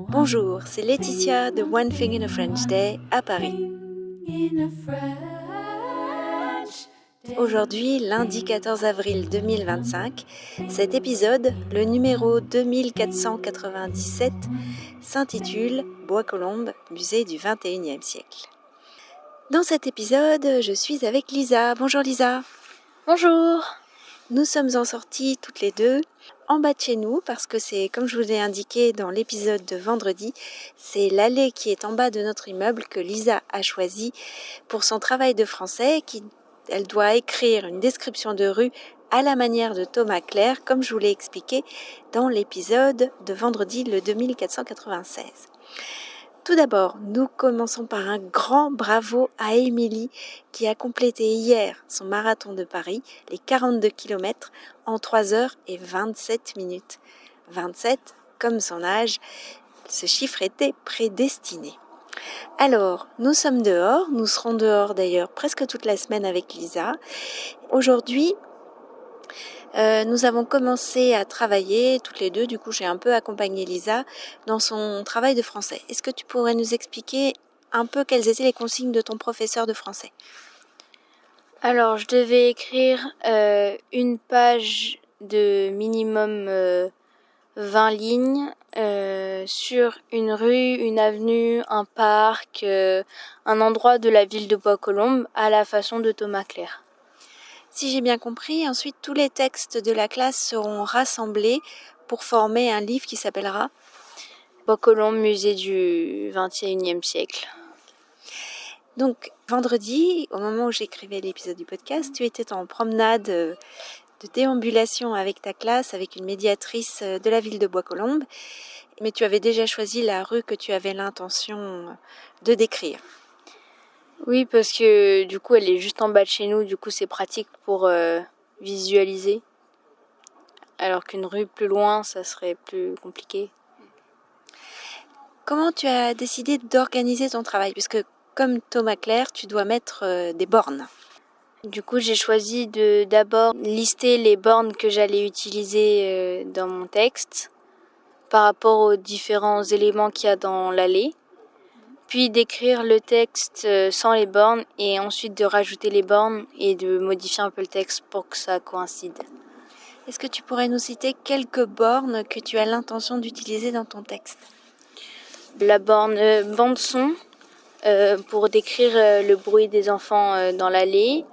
Bonjour, c'est Laetitia de One Thing in a French Day à Paris. Aujourd'hui, lundi 14 avril 2025, cet épisode, le numéro 2497, s'intitule Bois-Colombes, musée du XXIe siècle. Dans cet épisode, je suis avec Lisa. Bonjour Lisa. Bonjour. Nous sommes en sortie toutes les deux en bas de chez nous parce que c'est, comme je vous l'ai indiqué dans l'épisode de vendredi, c'est l'allée qui est en bas de notre immeuble que Lisa a choisi pour son travail de français. Elle doit écrire une description de rue à la manière de Thomas Clair, comme je vous l'ai expliqué dans l'épisode de vendredi le 2496. Tout d'abord, nous commençons par un grand bravo à Émilie qui a complété hier son marathon de Paris, les 42 km en 3 heures et 27 minutes. 27, comme son âge, ce chiffre était prédestiné. Alors, nous sommes dehors, nous serons dehors d'ailleurs presque toute la semaine avec Lisa. Aujourd'hui, nous avons commencé à travailler toutes les deux, du coup j'ai un peu accompagné Lisa dans son travail de français. Est-ce que tu pourrais nous expliquer un peu quelles étaient les consignes de ton professeur de français ? Alors, je devais écrire une page de minimum 20 lignes sur une rue, une avenue, un parc, un endroit de la ville de Bois-Colombes à la façon de Thomas Clair. Si j'ai bien compris, ensuite tous les textes de la classe seront rassemblés pour former un livre qui s'appellera Bois-Colombes, musée du XXIe siècle. Donc, vendredi, au moment où j'écrivais l'épisode du podcast, tu étais en promenade de déambulation avec ta classe, avec une médiatrice de la ville de Bois-Colombes, mais tu avais déjà choisi la rue que tu avais l'intention de décrire. Oui, parce que du coup, elle est juste en bas de chez nous, du coup, c'est pratique pour visualiser. Alors qu'une rue plus loin, ça serait plus compliqué. Comment tu as décidé d'organiser ton travail ? Puisque comme Thomas Clair, tu dois mettre des bornes. Du coup, j'ai choisi de d'abord lister les bornes que j'allais utiliser dans mon texte par rapport aux différents éléments qu'il y a dans l'allée, puis d'écrire le texte sans les bornes et ensuite de rajouter les bornes et de modifier un peu le texte pour que ça coïncide. Est-ce que tu pourrais nous citer quelques bornes que tu as l'intention d'utiliser dans ton texte ? La borne bande-son pour décrire le bruit des enfants dans l'allée,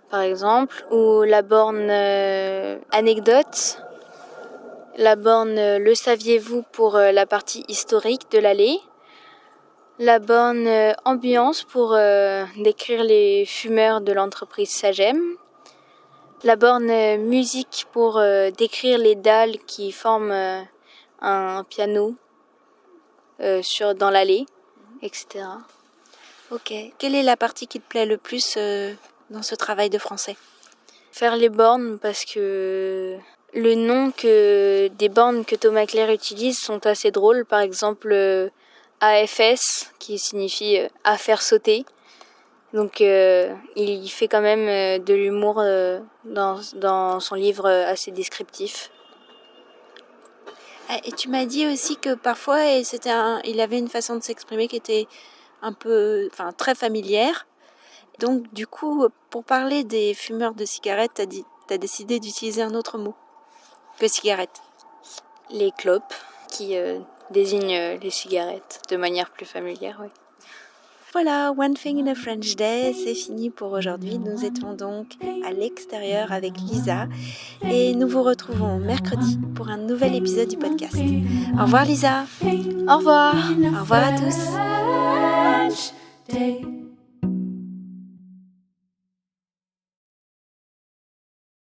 par exemple, ou la borne anecdote, la borne le saviez-vous pour la partie historique de l'allée, la borne ambiance pour décrire les fumeurs de l'entreprise Sagem, la borne musique pour décrire les dalles qui forment un piano dans l'allée, etc. Ok. Quelle est la partie qui te plaît le plus dans ce travail de français ? Faire les bornes parce que le nom des bornes que Thomas Clair utilise sont assez drôles. Par exemple, AFS qui signifie à faire sauter. Donc il fait quand même de l'humour dans son livre assez descriptif. Et tu m'as dit aussi que parfois il avait une façon de s'exprimer qui était très familière. Donc du coup, pour parler des fumeurs de cigarettes, t'as décidé d'utiliser un autre mot que cigarette. Les clopes qui désignent les cigarettes de manière plus familière, oui. Voilà, One Thing in a French Day, c'est fini pour aujourd'hui. Nous étions donc à l'extérieur avec Lisa et nous vous retrouvons mercredi pour un nouvel épisode du podcast. Au revoir Lisa. Au revoir. Au revoir à tous.